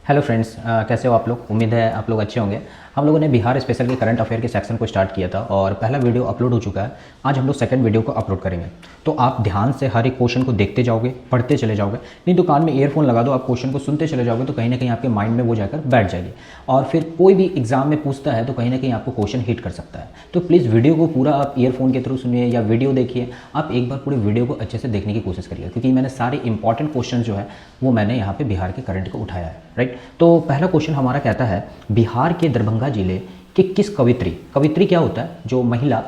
Hello friends, कैसे हो आप लोग। उम्मीद है आप लोग अच्छे होंगे। हम लोगों ने बिहार स्पेशल के करंट अफेयर के सेक्शन को स्टार्ट किया था और पहला वीडियो अपलोड हो चुका है। आज हम लोग सेकंड वीडियो को अपलोड करेंगे। तो आप ध्यान से हर एक क्वेश्चन को देखते जाओगे, पढ़ते चले जाओगे। नहीं तो कान में ईयरफोन लगा दो, आप क्वेश्चन को सुनते चले जाओगे तो कहीं ना कहीं आपके माइंड में वो जाकर बैठ जाएगी और फिर कोई भी एग्जाम में पूछता है तो कहीं ना कहीं आपको क्वेश्चन हिट कर सकता है। तो प्लीज़ वीडियो को पूरा आप ईयरफोन के थ्रू सुनिए या वीडियो देखिए। आप एक बार पूरी वीडियो को अच्छे से देखने की कोशिश करिए, क्योंकि मैंने सारे इंपॉर्टेंट क्वेश्चन जो है वो मैंने यहाँ पे बिहार के करंट को उठाया है। राइट, तो पहला क्वेश्चन हमारा कहता है बिहार के दरभंगा जिले के किस कवित्री, कवित्री क्या होता है, जो महिला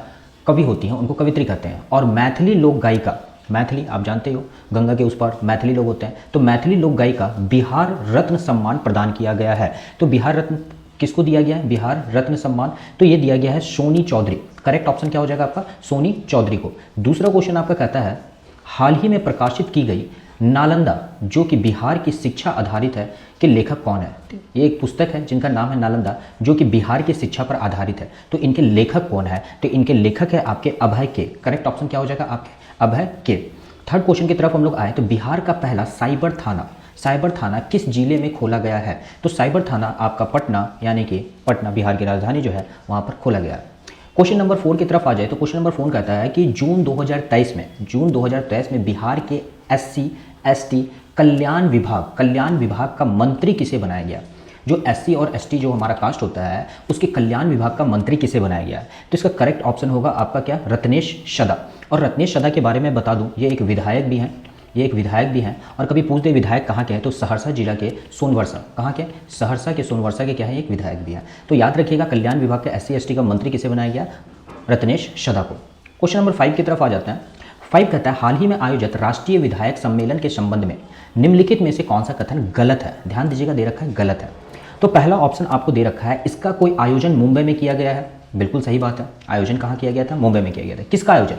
कवि होती हैं उनको कवित्री कहते हैं, और मैथिली लोक गायिका, मैथिली आप जानते हो गंगा के उस पार मैथिली लोग होते हैं, तो मैथिली लोक गायिका बिहार रत्न सम्मान प्रदान किया गया है। तो बिहार रत्न किसको दिया गया है, बिहार रत्न सम्मान, तो ये दिया गया है सोनी चौधरी। करेक्ट ऑप्शन क्या हो जाएगा आपका, सोनी चौधरी को। दूसरा क्वेश्चन आपका कहता है हाल ही में प्रकाशित की गई नालंदा, जो कि बिहार की शिक्षा आधारित है, के लेखक कौन है। ये एक पुस्तक है जिनका नाम है नालंदा, जो कि बिहार की शिक्षा पर आधारित है। तो इनके लेखक कौन है, तो इनके लेखक है आपके अभय के। करेक्ट ऑप्शन क्या हो जाएगा आपके, अभय के। थर्ड क्वेश्चन की तरफ हम लोग आए तो बिहार का पहला साइबर थाना, साइबर थाना किस जिले में खोला गया है। तो साइबर थाना आपका पटना, यानी कि पटना बिहार की राजधानी जो है वहाँ पर खोला गया है। क्वेश्चन नंबर 4 की तरफ आ जाए तो क्वेश्चन नंबर 4 कहता है कि जून 2023 में बिहार के SC ST कल्याण विभाग का मंत्री किसे बनाया गया। जो SC और ST जो हमारा कास्ट होता है उसके कल्याण विभाग का मंत्री किसे बनाया गया है। तो इसका करेक्ट ऑप्शन होगा आपका क्या, रत्नेश सदा। और रत्नेश सदा के बारे में बता दूं, ये एक विधायक भी हैं, और कभी पूछ दे विधायक कहाँ के हैं तो सहरसा जिला के सोनवर्षा, कहाँ के, सहरसा के सोनवर्षा के क्या है, एक विधायक भी हैं। तो याद रखिएगा कल्याण विभाग के SC ST का मंत्री किसे बनाया गया, रत्नेश सदा को। क्वेश्चन नंबर 5 की तरफ आ जाते हैं। 5 कहता है हाल ही में आयोजित राष्ट्रीय विधायक सम्मेलन के संबंध में निम्नलिखित में से कौन सा कथन गलत है। ध्यान दीजिएगा, दे रखा है गलत है। तो पहला ऑप्शन आपको दे रखा है इसका कोई आयोजन मुंबई में किया गया है। बिल्कुल सही बात है, आयोजन कहाँ किया गया था, मुंबई में किया गया था। किसका आयोजन,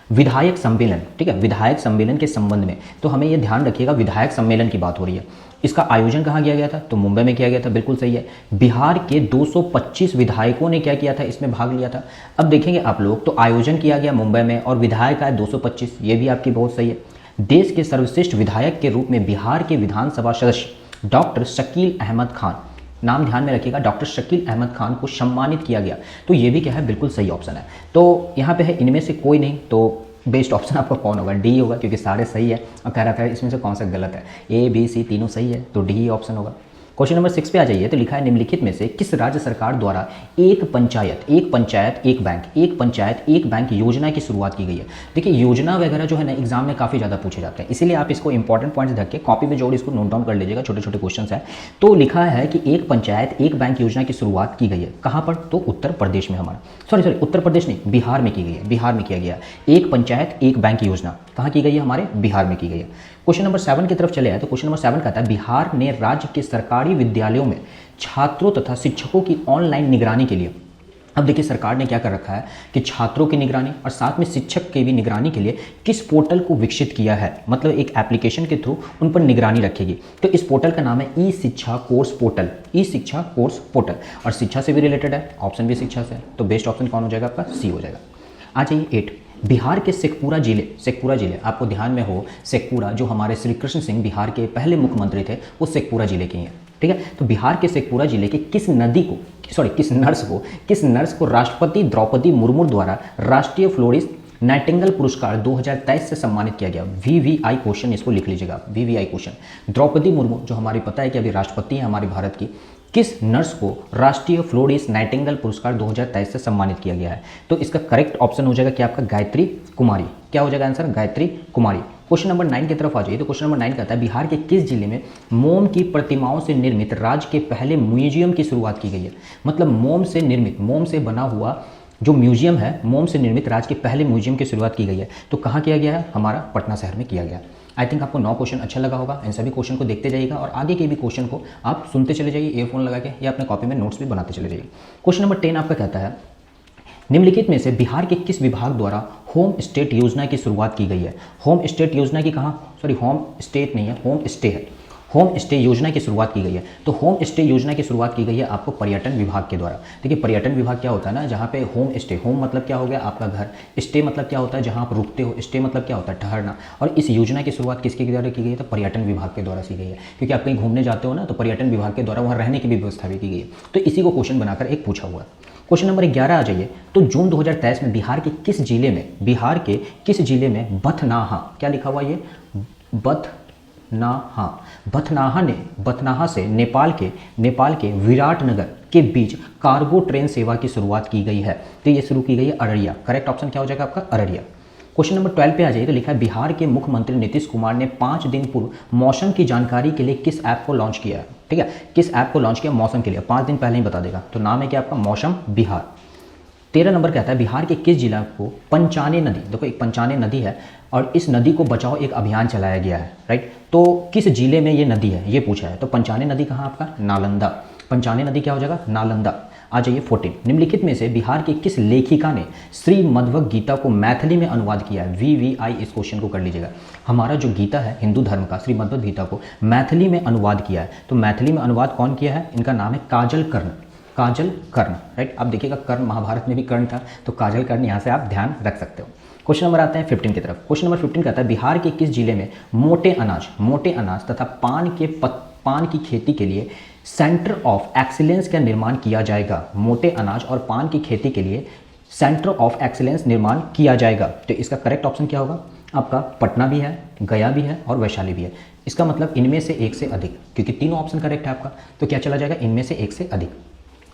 विधायक सम्मेलन। ठीक है, विधायक सम्मेलन के संबंध में, तो हमें यह ध्यान रखिएगा विधायक सम्मेलन की बात हो रही है। इसका आयोजन कहाँ किया गया था, तो मुंबई में किया गया था। बिल्कुल सही है। बिहार के 225 विधायकों ने क्या किया था, इसमें भाग लिया था। अब देखेंगे आप लोग, तो आयोजन किया गया मुंबई में और विधायक आए 225, ये भी आपकी बहुत सही है। देश के सर्वश्रेष्ठ विधायक के रूप में बिहार के विधानसभा सदस्य डॉक्टर शकील अहमद खान, नाम ध्यान में रखिएगा, डॉक्टर शकील अहमद खान को सम्मानित किया गया। तो ये भी क्या है, बिल्कुल सही ऑप्शन है। तो यहाँ पे है इनमें से कोई नहीं, तो बेस्ट ऑप्शन आपका कौन होगा, डी होगा, क्योंकि सारे सही है। और कह रहा था इसमें से कौन सा गलत है, A B C तीनों सही है, तो डी ऑप्शन होगा। क्वेश्चन नंबर 6 पे आ जाइए तो लिखा है निम्नलिखित में से किस राज्य सरकार द्वारा एक पंचायत एक बैंक योजना की शुरुआत की गई है। देखिए योजना वगैरह जो है ना एग्जाम में काफ़ी ज़्यादा पूछे जाते हैं, इसीलिए आप इसको इंपॉर्टेंट पॉइंट्स रख के कॉपी में जोड़ इसको नोट डाउन कर लीजिएगा, छोटे छोटे क्वेश्चन है। तो लिखा है कि एक पंचायत एक बैंक योजना की शुरुआत की गई है, कहाँ पर, तो उत्तर प्रदेश में हमारा, सॉरी उत्तर प्रदेश नहीं, बिहार में की गई है, बिहार में किया गया। एक पंचायत एक बैंक योजना कहाँ की गई है, हमारे बिहार में की गई है। क्वेश्चन नंबर 7 की तरफ चले आए तो क्वेश्चन नंबर 7 कहता है बिहार ने राज्य के सरकारी विद्यालयों में छात्रों तथा शिक्षकों की ऑनलाइन निगरानी के लिए, अब देखिए सरकार ने क्या कर रखा है कि छात्रों की निगरानी और साथ में शिक्षक की भी निगरानी के लिए किस पोर्टल को विकसित किया है, मतलब एक एप्लीकेशन के थ्रू उन पर निगरानी रखेगी। तो इस पोर्टल का नाम है ई शिक्षा कोर्स पोर्टल, ई शिक्षा कोर्स पोर्टल, और शिक्षा से भी रिलेटेड है, ऑप्शन भी शिक्षा से है, तो बेस्ट ऑप्शन कौन हो जाएगा आपका, सी हो जाएगा। आ जाइए 8, बिहार के शेखपुरा जिले आपको ध्यान में हो, शेखपुरा जो हमारे श्री कृष्ण सिंह बिहार के पहले मुख्यमंत्री थे वो शेखपुरा जिले के हैं। ठीक है, तो बिहार के शेखपुरा जिले के किस नर्स को राष्ट्रपति द्रौपदी मुर्मू द्वारा राष्ट्रीय फ्लोरिस नाइटिंगेल पुरस्कार 2023 से सम्मानित किया गया। VVI क्वेश्चन इसको लिख लीजिएगा, VVI क्वेश्चन। द्रौपदी मुर्मू जो हमारी पता है कि अभी राष्ट्रपति हैं हमारी भारत की, किस नर्स को राष्ट्रीय फ्लोरिस नाइटिंगेल पुरस्कार 2023 से सम्मानित किया गया है। तो इसका करेक्ट ऑप्शन हो जाएगा कि आपका गायत्री कुमारी, क्या हो जाएगा आंसर, गायत्री कुमारी। क्वेश्चन नंबर 9 की तरफ आ जाइए तो क्वेश्चन नंबर 9 कहता है बिहार के किस जिले में मोम की प्रतिमाओं से निर्मित राज्य के पहले म्यूजियम की शुरुआत की गई है। मतलब मोम से बना हुआ जो म्यूजियम है, मोम से निर्मित राज्य के पहले म्यूजियम की शुरुआत की गई है। तो कहाँ किया गया है, हमारा पटना शहर में किया गया। आई थिंक आपको 9 क्वेश्चन अच्छा लगा होगा। इन सभी क्वेश्चन को देखते जाइएगा और आगे के भी क्वेश्चन को आप सुनते चले जाइए ईयरफोन लगा के, या अपने कॉपी में नोट्स भी बनाते चले जाइए। क्वेश्चन नंबर 10 आपका कहता है निम्नलिखित में से बिहार के किस विभाग द्वारा होम स्टेट योजना की शुरुआत की गई है। होम स्टेट योजना की कहाँ, सॉरी होम स्टेट नहीं है, होम स्टे है। होम स्टे योजना की शुरुआत की गई है। तो होम स्टे योजना की शुरुआत की गई है आपको पर्यटन विभाग के द्वारा। देखिए पर्यटन विभाग क्या होता है ना, जहाँ पे होम स्टे, होम मतलब क्या हो गया आपका घर, स्टे मतलब क्या होता है जहाँ आप रुकते हो, स्टे मतलब क्या होता है ठहरना। और इस योजना की शुरुआत किसके द्वारा की गई है, तो पर्यटन विभाग के द्वारा की गई है, क्योंकि आप कहीं घूमने जाते हो ना तो पर्यटन विभाग के द्वारा वहाँ रहने की भी व्यवस्था भी की गई है। तो इसी को क्वेश्चन बनाकर एक पूछा हुआ है। क्वेश्चन नंबर 11 आ जाइए। तो जून 2023 में बिहार के किस जिले में बथनाहा, क्या लिखा हुआ ये, बथनाहा से नेपाल के विराटनगर के बीच कार्गो ट्रेन सेवा की शुरुआत की गई है। तो ये शुरू की गई है अररिया। करेक्ट ऑप्शन क्या हो जाएगा आपका, अररिया। क्वेश्चन नंबर 12 पे आ जाइए। तो लिखा है बिहार के मुख्यमंत्री नीतीश कुमार ने 5 दिन पूर्व मौसम की जानकारी के लिए किस ऐप को लॉन्च किया है। ठीक है, किस ऐप को लॉन्च किया मौसम के लिए, 5 दिन पहले ही बता देगा। तो नाम है क्या आपका, मौसम बिहार। 13 नंबर कहता है बिहार के किस जिला को पंचाने नदी, देखो एक पंचाने नदी है और इस नदी को बचाओ एक अभियान चलाया गया है, राइट। तो किस जिले में ये नदी है ये पूछा है। तो पंचाने नदी कहाँ आपका, नालंदा। पंचाने नदी क्या हो जाएगा, नालंदा। आ जाइए 14। निम्नलिखित में से बिहार की किस लेखिका ने श्री मद्भग गीता को मैथिली में अनुवाद किया है। VVI इस क्वेश्चन को कर लीजिएगा। हमारा जो गीता है हिंदू धर्म का, श्री मद्भग गीता को मैथिली में अनुवाद किया है। तो मैथिली में अनुवाद कौन किया है, इनका नाम है काजल कर्ण, राइट। आप देखिएगा कर्ण, महाभारत में भी कर्ण था, तो काजल कर्ण यहाँ से आप ध्यान रख सकते हो। क्वेश्चन नंबर आते हैं 15 की तरफ। क्वेश्चन नंबर 15 कहता है बिहार के किस जिले में मोटे अनाज तथा पान की खेती के लिए सेंटर ऑफ एक्सीलेंस का निर्माण किया जाएगा। मोटे अनाज और पान की खेती के लिए सेंटर ऑफ एक्सीलेंस निर्माण किया जाएगा। तो इसका करेक्ट ऑप्शन क्या होगा आपका, पटना भी है, गया भी है और वैशाली भी है। इसका मतलब इनमें से एक से अधिक, क्योंकि तीनों ऑप्शन करेक्ट है आपका, तो क्या चला जाएगा, इनमें से एक से अधिक।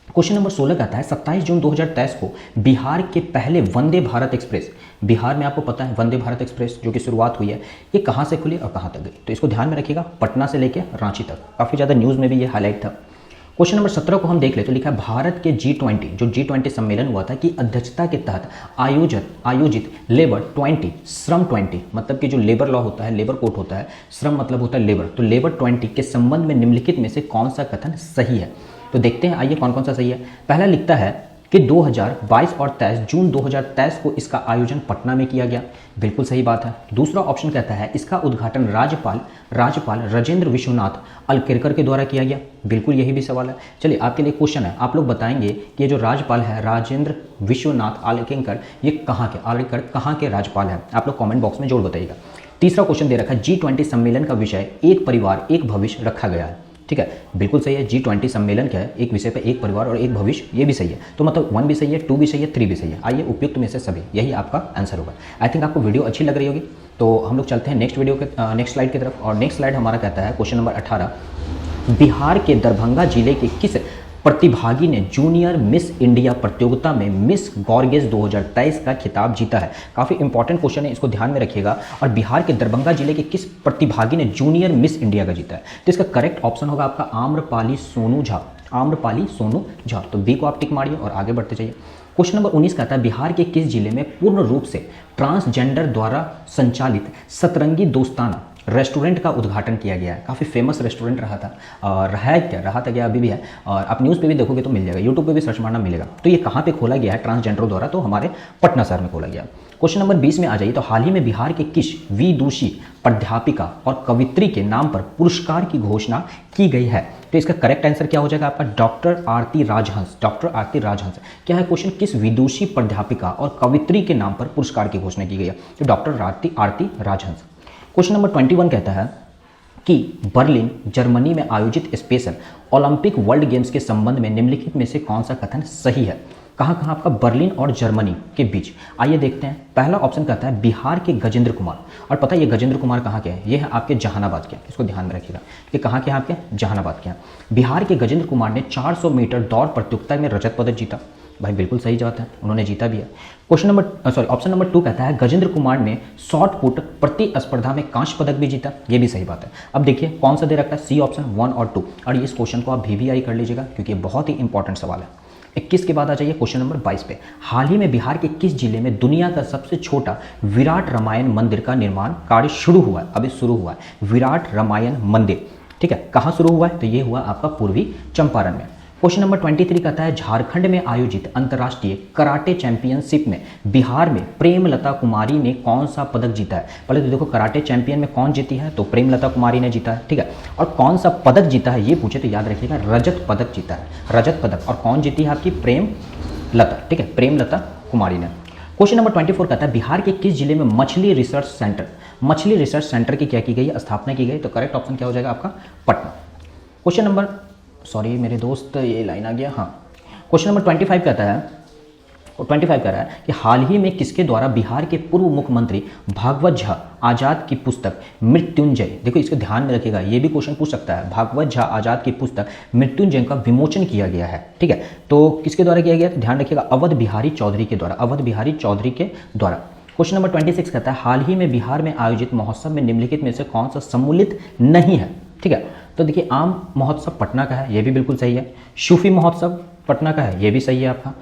क्वेश्चन नंबर 16 कहता है 27 जून 2023 को बिहार के पहले वंदे भारत एक्सप्रेस, बिहार में आपको पता है वंदे भारत एक्सप्रेस जो कि शुरुआत हुई है, ये कहाँ से खुली और कहाँ तक गई। तो इसको ध्यान में रखिएगा, पटना से लेकर रांची तक, काफ़ी ज़्यादा न्यूज़ में भी ये हाईलाइट था। क्वेश्चन नंबर 17 को हम देख ले तो लिखा है भारत के G20 सम्मेलन हुआ था की अध्यक्षता के तहत आयोजित लेबर 20 श्रम 20, मतलब कि जो लेबर लॉ होता है, लेबर कोड होता है, श्रम मतलब होता है लेबर, तो लेबर 20 के संबंध में निम्नलिखित में से कौन सा कथन सही है। तो देखते हैं आइए कौन कौन सा सही है। पहला लिखता है कि 2022 और 23 जून 2023 को इसका आयोजन पटना में किया गया, बिल्कुल सही बात है। दूसरा ऑप्शन कहता है इसका उद्घाटन राज्यपाल राजेंद्र विश्वनाथ अलकेरकर के द्वारा किया गया, बिल्कुल यही भी सवाल है। चलिए आपके लिए क्वेश्चन है, आप लोग बताएंगे कि ये जो राज्यपाल है राजेंद्र विश्वनाथ अलकेरकर, ये कहाँ के राज्यपाल हैं, आप लोग कॉमेंट बॉक्स में जोड़ बताइएगा। तीसरा क्वेश्चन दे रखा है G20 सम्मेलन का विषय एक परिवार एक भविष्य रखा गया है, ठीक है, बिल्कुल सही है। G20 सम्मेलन क्या है, एक विषय पे एक परिवार और एक भविष्य, ये भी सही है। तो मतलब 1 भी सही है, 2 भी सही है, 3 भी सही है। आइए उपयुक्त में से सभी, यही आपका आंसर होगा। आई थिंक आपको वीडियो अच्छी लग रही होगी। तो हम लोग चलते हैं नेक्स्ट स्लाइड की तरफ। और नेक्स्ट स्लाइड हमारा कहता है क्वेश्चन नंबर 18, बिहार के दरभंगा जिले के किस प्रतिभागी ने जूनियर मिस इंडिया प्रतियोगिता में मिस गॉर्गेस 2023 का खिताब जीता है। काफ़ी इंपॉर्टेंट क्वेश्चन है, इसको ध्यान में रखिएगा। और बिहार के दरभंगा जिले के किस प्रतिभागी ने जूनियर मिस इंडिया का जीता है। तो इसका करेक्ट ऑप्शन होगा आपका आम्रपाली सोनू झा। तो बी को आप टिक मारिए और आगे बढ़ते जाइए। क्वेश्चन नंबर 19 कहता है बिहार के किस जिले में पूर्ण रूप से ट्रांसजेंडर द्वारा संचालित सतरंगी दोस्ताना रेस्टोरेंट का उद्घाटन किया गया है। काफ़ी फेमस रेस्टोरेंट रहा था, और रहा था क्या, अभी भी है, और आप न्यूज़ पे भी देखोगे तो मिल जाएगा, यूट्यूब पे भी सर्च मारना मिलेगा। तो ये कहाँ पे खोला गया है ट्रांसजेंडर द्वारा, तो हमारे पटना शहर में खोला गया। क्वेश्चन नंबर 20 में आ जाइए। तो हाल ही में बिहार के किस विदुषी प्राध्यापिका और कवित्री के नाम पर पुरस्कार की घोषणा की गई है। तो इसका करेक्ट आंसर क्या हो जाएगा आपका, डॉक्टर आरती राजहंस। क्या है क्वेश्चन, किस विदुषी प्राध्यापिका और कवित्री के नाम पर पुरस्कार की घोषणा की गई है। तो डॉक्टर आरती राजहंस। क्वेश्चन नंबर 21 कहता है कि बर्लिन जर्मनी में आयोजित स्पेशल ओलंपिक वर्ल्ड गेम्स के संबंध में निम्नलिखित में से कौन सा कथन सही है। कहाँ आपका, बर्लिन और जर्मनी के बीच। आइए देखते हैं। पहला ऑप्शन कहता है बिहार के गजेंद्र कुमार, और पता है ये गजेंद्र कुमार कहाँ के हैं, ये है आपके जहानाबाद के, इसको ध्यान में रखिएगा कि कहाँ के हैं आपके, जहानाबाद के हैं। बिहार के गजेंद्र कुमार ने 400 मीटर दौड़ प्रतियोगिता में रजत पदक जीता, भाई बिल्कुल सही जवाब है, उन्होंने जीता भी है। ऑप्शन नंबर 2 कहता है गजेंद्र कुमार ने शॉर्ट पुट प्रतिस्पर्धा में कांस्य पदक भी जीता, ये भी सही बात है। अब देखिए कौन सा दे रखा है, सी ऑप्शन 1 और 2, और इस क्वेश्चन को आप VVI कर लीजिएगा क्योंकि ये बहुत ही इंपॉर्टेंट सवाल है। 21 के बाद आ जाइए क्वेश्चन नंबर 22 पे। हाल ही में बिहार के किस जिले में दुनिया का सबसे छोटा विराट रामायण मंदिर का निर्माण कार्य शुरू हुआ है, अभी शुरू हुआ है विराट रामायण मंदिर, ठीक है, कहाँ शुरू हुआ है, तो ये हुआ आपका पूर्वी चंपारण में। क्वेश्चन नंबर 23 कहता है झारखंड में आयोजित अंतर्राष्ट्रीय कराटे चैंपियनशिप में बिहार में प्रेमलता कुमारी ने कौन सा पदक जीता है। पहले तो देखो कराटे चैंपियन में कौन जीती है, तो प्रेमलता कुमारी ने जीता है, ठीक है। और कौन सा पदक जीता है ये पूछे तो याद रखिएगा रजत पदक जीता है, रजत पदक। और कौन जीती है आपकी, प्रेमलता, ठीक है, प्रेमलता कुमारी ने। क्वेश्चन नंबर 24 कहता है बिहार के किस जिले में मछली रिसर्च सेंटर की क्या की गई है, स्थापना की गई। तो करेक्ट ऑप्शन क्या हो जाएगा आपका, पटना। क्वेश्चन नंबर, सॉरी मेरे दोस्त ये लाइन आ गया, हाँ। क्वेश्चन नंबर 25 कहता है, 25 कह रहा है कि हाल ही में किसके द्वारा बिहार के पूर्व मुख्यमंत्री भागवत झा आजाद की पुस्तक मृत्युंजय, देखो इसको ध्यान में रखिएगा, ये भी क्वेश्चन पूछ सकता है, भागवत झा आजाद की पुस्तक मृत्युंजय का विमोचन किया गया है, ठीक है। तो किसके द्वारा किया गया, तो ध्यान रखिएगा अवध बिहारी चौधरी के द्वारा, अवध बिहारी चौधरी के द्वारा। क्वेश्चन नंबर 26 कहता है हाल ही में बिहार में आयोजित महोत्सव में निम्नलिखित में से कौन सा सम्मिलित नहीं है, ठीक है। तो देखिए आम महोत्सव पटना का है, ये भी बिल्कुल सही है। सूफी महोत्सव पटना का है, ये भी सही है आपका।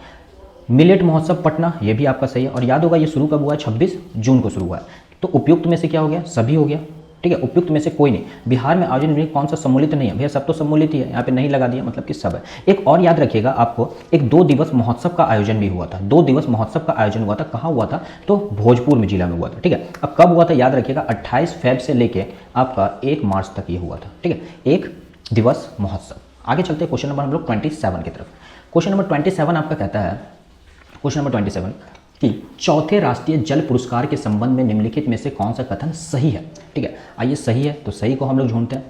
मिलेट महोत्सव पटना, ये भी आपका सही है। और याद होगा ये शुरू कब हुआ है, 26 जून को शुरू हुआ है। तो उपयुक्त में से क्या हो गया, सभी हो गया, ठीक है। उपयुक्त में से कोई नहीं, बिहार में आयोजन में कौन सा सम्मिलित नहीं है, भैया सब तो सम्मिलित ही है, यहाँ पे नहीं लगा दिया मतलब कि सब है। एक और याद रखिएगा आपको, एक 2 दिवस महोत्सव का आयोजन भी हुआ था, 2 दिवस महोत्सव का आयोजन हुआ था, कहाँ हुआ था, तो भोजपुर में जिला में हुआ था, ठीक है। अब कब हुआ था याद रखिएगा, 28 फेब से लेके आपका 1 मार्च तक ये हुआ था, ठीक है, 1 दिवस महोत्सव। आगे चलते हैं क्वेश्चन नंबर हम लोग 27 की तरफ। क्वेश्चन नंबर 27 आपका कहता है, क्वेश्चन नंबर 27 कि चौथे राष्ट्रीय जल पुरस्कार के संबंध में निम्नलिखित में से कौन सा कथन सही है, ठीक है। आइए सही है, तो सही को हम लोग ढूंढते हैं।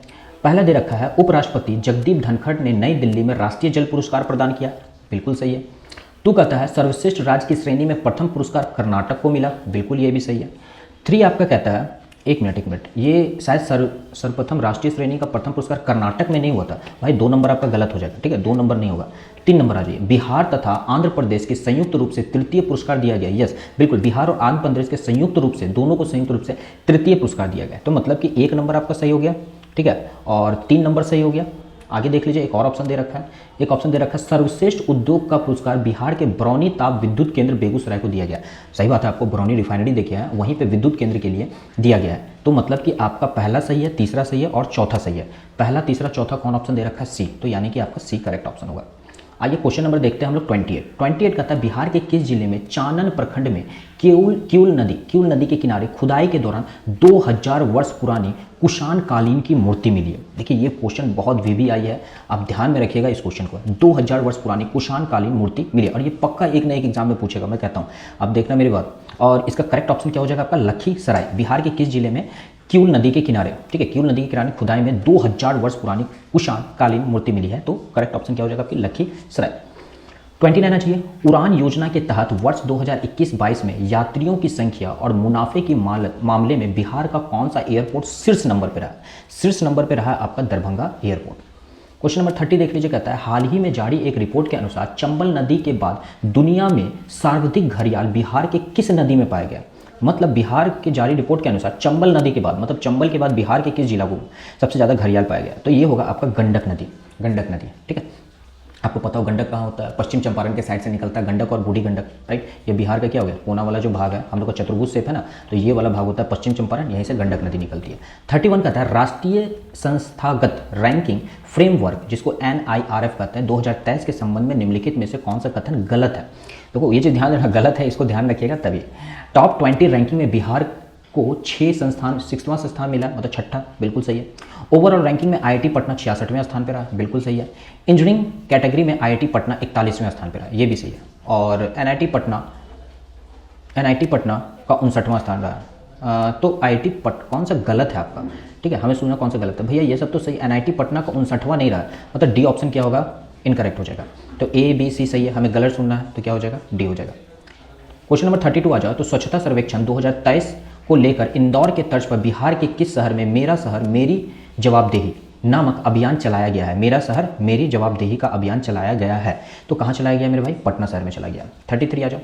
पहला दे रखा है उपराष्ट्रपति जगदीप धनखड़ ने नई दिल्ली में राष्ट्रीय जल पुरस्कार प्रदान किया, बिल्कुल सही है। 2 कहता है सर्वश्रेष्ठ राज्य की श्रेणी में प्रथम पुरस्कार कर्नाटक को मिला, बिल्कुल ये भी सही है। 3 आपका कहता है, एक मिनट, ये शायद सर्वप्रथम राष्ट्रीय श्रेणी का प्रथम पुरस्कार कर्नाटक में नहीं हुआ था, भाई 2 नंबर आपका गलत हो जाएगा, ठीक है, 2 नंबर नहीं होगा, 3 नंबर आ जाइए। बिहार तथा आंध्र प्रदेश के संयुक्त रूप से तृतीय पुरस्कार दिया गया, यस बिल्कुल, बिहार और आंध्र प्रदेश के संयुक्त रूप से, दोनों को संयुक्त रूप से तृतीय पुरस्कार दिया गया। तो मतलब कि 1 नंबर आपका सही हो गया, ठीक है, और 3 नंबर सही हो गया। आगे देख लीजिए, एक और ऑप्शन दे रखा है, एक ऑप्शन दे रखा है सर्वश्रेष्ठ उद्योग का पुरस्कार बिहार के बरौनी ताप विद्युत केंद्र बेगूसराय को दिया गया। सही बात है, आपको बरौनी रिफाइनरी देखिए है, वहीं पे विद्युत केंद्र के लिए दिया गया है। तो मतलब कि आपका पहला सही है, तीसरा सही है और चौथा सही है। पहला, तीसरा, चौथा कौन ऑप्शन दे रखा है, सी, तो यानी कि आपका सी करेक्ट ऑप्शन होगा। आइए क्वेश्चन नंबर देखते हैं हम लोग 28 कहता है बिहार के किस जिले में चानन प्रखंड में क्यूल नदी के किनारे खुदाई के दौरान 2000 वर्ष पुरानी कुषाण कालीन की मूर्ति मिली है। देखिए ये क्वेश्चन बहुत वीवीआई है, आप ध्यान में रखिएगा इस क्वेश्चन को। 2000 वर्ष पुरानी कुषाण कालीन मूर्ति मिली है और ये पक्का एक ना एक एग्जाम में पूछेगा, मैं कहता हूँ, आप देखना मेरी बात। और इसका करेक्ट ऑप्शन क्या हो जाएगा आपका, लखीसराय। बिहार के किस जिले में क्यूल नदी के किनारे, ठीक है, क्यूल नदी के किनारे खुदाई में 2000 वर्ष पुरानी कुषाण कालीन मूर्ति मिली है। तो करेक्ट ऑप्शन क्या हो जाएगा आपकी, लखीसराय। 29 चाहिए। उड़ान योजना के तहत वर्ष 2021-22 में यात्रियों की संख्या और मुनाफे के मामले में बिहार का कौन सा एयरपोर्ट शीर्ष नंबर पर रहा? शीर्ष नंबर पर रहा आपका दरभंगा एयरपोर्ट। क्वेश्चन नंबर 30 देख लीजिए, कहता है हाल ही में जारी एक रिपोर्ट के अनुसार चंबल नदी के बाद दुनिया में सर्वाधिक घड़ियाल बिहार के किस नदी में पाया गया? मतलब बिहार के जारी रिपोर्ट के अनुसार चंबल नदी के बाद, मतलब चंबल के बाद बिहार के किस जिला को सबसे ज़्यादा घड़ियाल पाया गया? तो ये होगा आपका गंडक नदी, ठीक है। आपको पता हो गंडक कहाँ होता है, पश्चिम चंपारण के साइड से निकलता है गंडक और बूढ़ी गंडक, राइट। ये बिहार का क्या हो गया, कोना वाला जो भाग है, हम लोग का चतुर्भुज शेप है ना, तो ये वाला भाग होता है पश्चिम चंपारण, यहीं से गंडक नदी निकलती है। 31 कहता है राष्ट्रीय संस्थागत रैंकिंग फ्रेमवर्क, जिसको NIRF कहते हैं, 2023 के संबंध में निम्नलिखित में से कौन सा कथन गलत है? देखो ये जो ध्यान रखना गलत है, इसको ध्यान रखिएगा तभी। टॉप 20 रैंकिंग में बिहार को 6वां स्थान मिला, मतलब 6ठा, बिल्कुल सही है। ओवरऑल रैंकिंग में IIT पटना 66वें स्थान पर रहा, बिल्कुल सही है। इंजीनियरिंग कैटेगरी में IIT पटना 41वें स्थान पर रहा, ये भी सही है। और NIT पटना का 59वां स्थान रहा। तो कौन सा गलत है आपका, ठीक है, हमें सुनना कौन सा गलत है भैया, ये सब तो सही। NIT पटना का 59वां नहीं रहा, मतलब डी ऑप्शन क्या होगा, इनकरेक्ट हो जाएगा। तो A B C सही है, हमें गलत सुनना है, तो क्या हो जाएगा, डी हो जाएगा। क्वेश्चन नंबर 32 आ जाओ। तो स्वच्छता सर्वेक्षण 2023 को लेकर इंदौर के तर्ज पर बिहार के किस शहर में मेरा शहर मेरी जवाबदेही नामक अभियान चलाया गया है? मेरा शहर मेरी जवाबदेही का अभियान चलाया गया है। तो कहाँ चलाया गया मेरे भाई, पटना शहर में चला गया। 33 आ जाओ।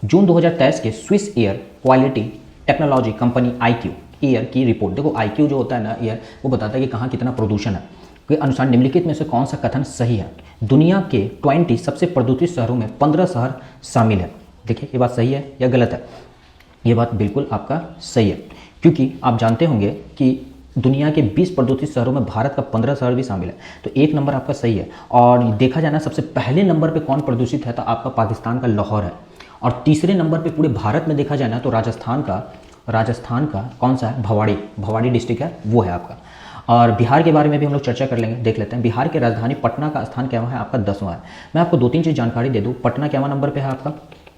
जून 2023 के Swiss air quality technology company IQ air की रिपोर्ट, देखो IQ जो होता है ना एयर, वो बताता है कि कहाँ कितना प्रदूषण है, के अनुसार निम्नलिखित में से कौन सा कथन सही है? दुनिया के 20 सबसे प्रदूषित शहरों में 15 शहर शामिल है। देखिए ये बात सही है या गलत है? ये बात बिल्कुल आपका सही है, क्योंकि आप जानते होंगे कि दुनिया के 20 प्रदूषित शहरों में भारत का 15 शहर भी शामिल है। तो एक नंबर आपका सही है। और देखा जाए ना सबसे पहले नंबर पे कौन प्रदूषित है, तो आपका पाकिस्तान का लाहौर है। और तीसरे नंबर पे पूरे भारत में देखा जाए ना तो राजस्थान का कौन सा है, भवाड़ी डिस्ट्रिक्ट है, वो है आपका। और बिहार के बारे में भी हम लोग चर्चा कर लेंगे, देख लेते हैं। बिहार की राजधानी पटना का स्थान क्या है, आपका 10वां है। मैं आपको 2-3 चीज़ जानकारी दे दूँ। पटना क्या नंबर पे है आपका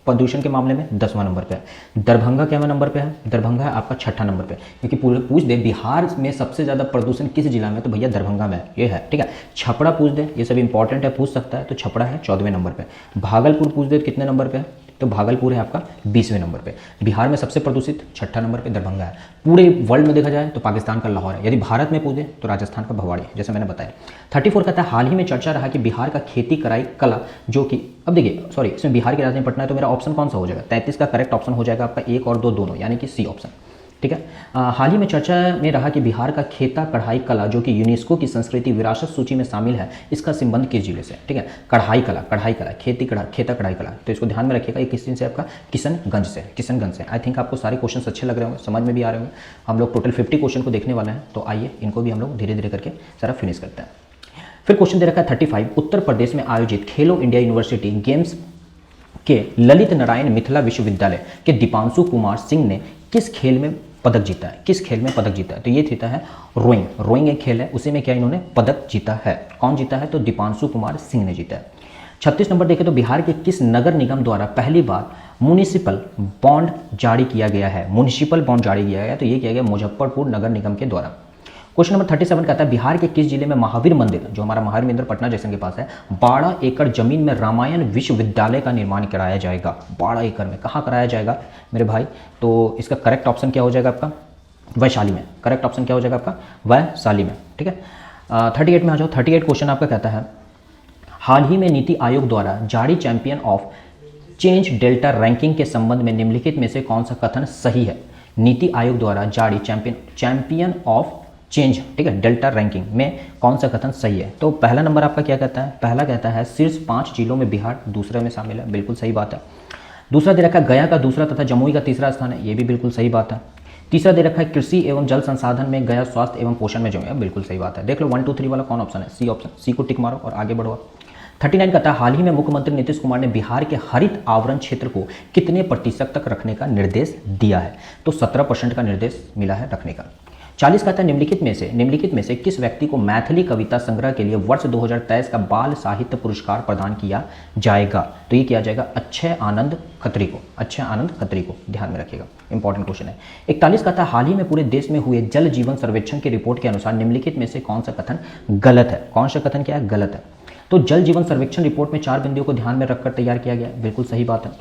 प्रदूषण के मामले में, 10वां नंबर पे है। दरभंगा क्या नंबर पे है, दरभंगा है आपका 6ठा नंबर पे। क्योंकि पूरे पूछ दे बिहार में सबसे ज़्यादा प्रदूषण किस जिला में, तो भैया दरभंगा में ये है, ठीक है। छपरा पूछ दे, ये सब इंपॉर्टेंट है, पूछ सकता है, तो छपरा है 14वें नंबर पे। भागलपुर पूछ दे कितने नंबर पे है, तो भागलपुर है आपका 20वें नंबर पे। बिहार में सबसे प्रदूषित 6ठा नंबर पे दरभंगा है। पूरे वर्ल्ड में देखा जाए तो पाकिस्तान का लाहौर है। यदि भारत में पूछे तो राजस्थान का भवाड़ी, जैसे मैंने बताया। 34 कहता है हाल ही में चर्चा रहा कि बिहार का खेती कराई कला जो कि, अब देखिए सॉरी, इसमें बिहार की राजधानी पटना है, तो मेरा ऑप्शन कौन सा हो जाएगा, 33 का करेक्ट ऑप्शन हो जाएगा आपका 1 और 2 दोनों, यानी कि सी ऑप्शन, ठीक है। हाल ही में चर्चा में रहा कि बिहार का खेता कढ़ाई कला जो कि यूनेस्को की संस्कृति विरासत सूची में शामिल है, इसका संबंध किस जिले से, ठीक है। कढ़ाई कला खेता कढ़ाई कला, तो इसको ध्यान में रखिएगा। ये किस दिन से आपका, किशनगंज से। आई थिंक आपको सारे क्वेश्चन अच्छे लग रहे होंगे, समझ में भी आ रहे होंगे। हम लोग टोटल 50 क्वेश्चन को देखने वाले हैं, तो आइए इनको भी हम लोग धीरे धीरे करके सारा फिनिश करते हैं। फिर क्वेश्चन दे रखा है 35, उत्तर प्रदेश में आयोजित खेलो इंडिया यूनिवर्सिटी गेम्स के ललित नारायण मिथिला विश्वविद्यालय के दीपांशु कुमार सिंह ने किस खेल में पदक जीता है, तो ये जीता है रोइंग एक खेल है, उसी में क्या इन्होंने पदक जीता है। कौन जीता है, तो दीपांशु कुमार सिंह ने जीता है। 36 नंबर देखें तो बिहार के किस नगर निगम द्वारा पहली बार म्युनिसिपल बॉन्ड जारी किया गया है, तो ये किया गया मुजफ्फरपुर नगर निगम के द्वारा। क्वेश्चन नंबर 37 कहता है बिहार के किस जिले में महावीर मंदिर, जो हमारा महावीर मंदिर पटना जंक्शन के पास है, 12 एकड़ जमीन में रामायण विश्वविद्यालय का निर्माण कराया जाएगा। 12 एकड़ में कहाँ कराया जाएगा मेरे भाई, तो इसका करेक्ट ऑप्शन क्या हो जाएगा आपका, वैशाली में। करेक्ट ऑप्शन क्या हो जाएगा आपका, वैशाली में, ठीक है। 38 में आ जाओ। 38 क्वेश्चन आपका कहता है हाल ही में नीति आयोग द्वारा जारी champion of change delta ranking के संबंध में निम्नलिखित में से कौन सा कथन सही है। नीति आयोग द्वारा जारी चैंपियन ऑफ चेंज, ठीक है, डेल्टा रैंकिंग में कौन सा कथन सही है। तो पहला नंबर आपका क्या कहता है, पहला कहता है शीर्ष 5 जिलों में बिहार दूसरे में शामिल है, बिल्कुल सही बात है। दूसरा दे रखा है गया का दूसरा तथा जमुई का तीसरा स्थान है, ये भी बिल्कुल सही बात है। तीसरा दे रखा है कृषि एवं जल संसाधन में गया स्वास्थ्य एवं पोषण में जमुई, बिल्कुल सही बात है। देख लो 1 2 3 वाला कौन ऑप्शन है, सी ऑप्शन, सी को टिक मारो और आगे बढ़ो। 39 कहता है हाल ही में मुख्यमंत्री नीतीश कुमार ने बिहार के हरित आवरण क्षेत्र को कितने प्रतिशत तक रखने का निर्देश दिया है, तो 17% का निर्देश मिला है रखने का। 40 कहता है निम्नलिखित में से किस व्यक्ति को मैथिली कविता संग्रह के लिए वर्ष 2023 का बाल साहित्य पुरस्कार प्रदान किया जाएगा, तो ये किया जाएगा अक्षय आनंद खत्री को, ध्यान में रखिएगा, इंपॉर्टेंट क्वेश्चन है। 41 कहता है हाल ही में पूरे देश में हुए जल जीवन सर्वेक्षण की रिपोर्ट के अनुसार निम्नलिखित में से कौन सा कथन गलत है, कौन सा कथन क्या है, गलत है। तो जल जीवन सर्वेक्षण रिपोर्ट में 4 बिंदुओं को ध्यान में रखकर तैयार किया गया, बिल्कुल सही बात है।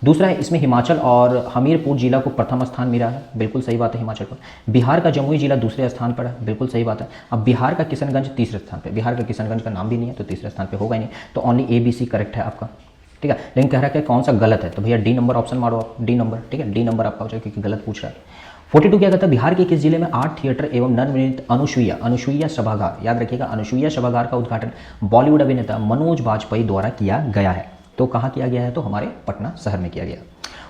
दूसरा है इसमें हिमाचल और हमीरपुर जिला को प्रथम स्थान मिला है, बिल्कुल सही बात है हिमाचल को। बिहार का जमुई जिला दूसरे स्थान पर है, बिल्कुल सही बात है। अब बिहार का किशनगंज तीसरे स्थान पे, बिहार का किशनगंज का नाम भी नहीं है तो तीसरे स्थान पे होगा ही नहीं, तो ओनली ABC करेक्ट है आपका, ठीक है। लेकिन कह रहा है कि कौन सा गलत है, तो भैया डी नंबर ऑप्शन मारो आप, डी नंबर, ठीक है, डी नंबर आपका हो जाएगा क्योंकि गलत पूछ रहा है। 42 क्या कहता है बिहार के किस जिले में आर्ट थिएटर एवं नवनिर्मित अनुसुईया सभागार, याद रखिएगा अनुसुईया सभागार का उद्घाटन बॉलीवुड अभिनेता मनोज बाजपेयी द्वारा किया गया है, तो कहाँ किया गया है, तो हमारे पटना शहर में किया गया।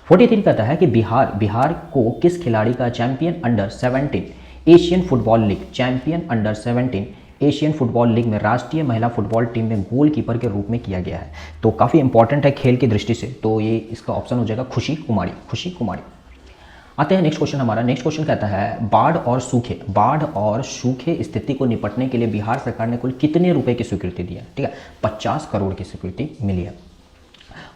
43 कहता है कि बिहार को किस खिलाड़ी का champion under 17 Asian football league में राष्ट्रीय महिला फुटबॉल टीम में गोलकीपर के रूप में किया गया है, तो काफ़ी इंपॉर्टेंट है खेल की दृष्टि से, तो ये इसका ऑप्शन हो जाएगा खुशी कुमारी। आते हैं नेक्स्ट क्वेश्चन हमारा। नेक्स्ट क्वेश्चन कहता है बाढ़ और सूखे स्थिति को निपटने के लिए बिहार सरकार ने कुल कितने रुपए की स्वीकृति दी है, ठीक है, 50 करोड़ की स्वीकृति मिली है।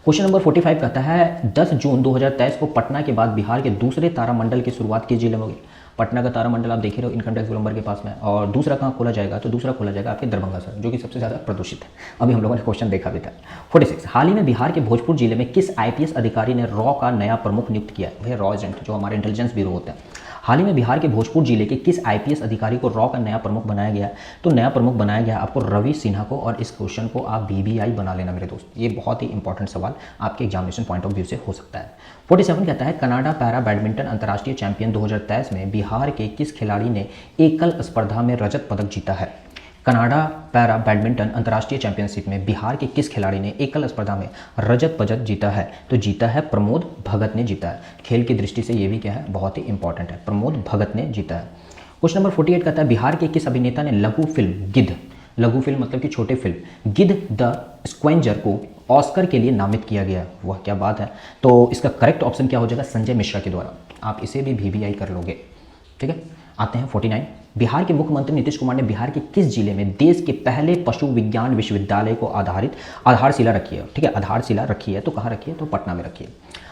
क्वेश्चन नंबर 45 कहता है 10 जून 2023 को पटना के बाद बिहार के दूसरे तारामंडल की शुरुआत किस जिले में होगी। पटना का तारामंडल आप देख रहे हो इनकम टैक्स गोलंबर के पास में, और दूसरा कहाँ खोला जाएगा, तो दूसरा खोला जाएगा आपके दरभंगा से, जो कि सबसे ज़्यादा प्रदूषित है। अभी हम लोगों ने क्वेश्चन देखा भी था। 46 हाल ही में बिहार के भोजपुर जिले में किस IPS अधिकारी ने रॉ का नया प्रमुख नियुक्त किया है, भैया रॉ एजेंट जो हमारे इंटेलिजेंस ब्यूरो होते हैं। हाल ही में बिहार के भोजपुर जिले के किस IPS अधिकारी को रॉ का नया प्रमुख बनाया गया, तो नया प्रमुख बनाया गया आपको रवि सिन्हा को, और इस क्वेश्चन को आप BBI बना लेना मेरे दोस्त, ये बहुत ही इंपॉर्टेंट सवाल आपके एग्जामिनेशन पॉइंट ऑफ व्यू से हो सकता है। 47 कहता है कनाडा पैरा बैडमिंटन अंतर्राष्ट्रीय चैंपियन 2023 में बिहार के किस खिलाड़ी ने एकल स्पर्धा में रजत पदक जीता है। कनाडा पैरा बैडमिंटन अंतर्राष्ट्रीय चैंपियनशिप में बिहार के किस खिलाड़ी ने एकल स्पर्धा में रजत पदक जीता है, तो जीता है प्रमोद भगत ने जीता है। खेल की दृष्टि से ये भी क्या है, बहुत ही इंपॉर्टेंट है, प्रमोद भगत ने जीता है। क्वेश्चन नंबर 48 कहता है बिहार के किस अभिनेता ने लघु फिल्म गिद्ध, लघु फिल्म मतलब कि छोटे फिल्म गिद्ध द स्क्वेंजर को ऑस्कर के लिए नामित किया गया? वह क्या बात है। तो इसका करेक्ट ऑप्शन क्या हो जाएगा? संजय मिश्रा के द्वारा। आप इसे भी VBI कर लोगे, ठीक है। आते हैं 49। बिहार के मुख्यमंत्री नीतीश कुमार ने बिहार के किस जिले में देश के पहले पशु विज्ञान विश्वविद्यालय को आधारशिला रखी है? ठीक है, आधारशिला रखी है तो कहाँ रखी है? तो पटना में रखी है।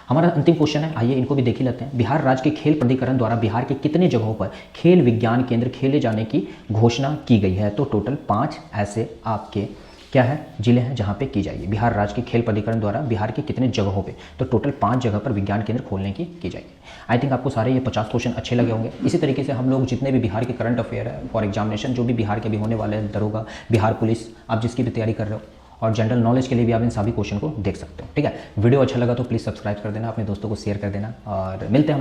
हमारा अंतिम क्वेश्चन है, आइए इनको भी देख ही लेते हैं। बिहार राज्य के खेल प्राधिकरण द्वारा बिहार के कितने जगहों पर खेल विज्ञान केंद्र खेले जाने की घोषणा की गई है? तो टोटल 5 ऐसे आपके क्या है जिले हैं जहाँ पे की जाएगी। बिहार राज्य के खेल प्राधिकरण द्वारा बिहार के कितने जगहों पे? तो टोटल 5 जगह पर विज्ञान केंद्र खोलने की जाएगी। आई थिंक आपको सारे ये 50 क्वेश्चन अच्छे लगे होंगे। इसी तरीके से हम लोग जितने भी बिहार के करंट अफेयर है फॉर एग्जामिनेशन जो भी बिहार के भी होने वाले हैं, दरोगा, बिहार पुलिस, आप जिसकी भी तैयारी कर रहे हो, और जनरल नॉलेज के लिए भी आप इन सभी क्वेश्चन को देख सकते हो, ठीक है। वीडियो अच्छा लगा तो प्लीज़ सब्सक्राइब कर देना, अपने दोस्तों को शेयर कर देना, और मिलते हैं हम लोग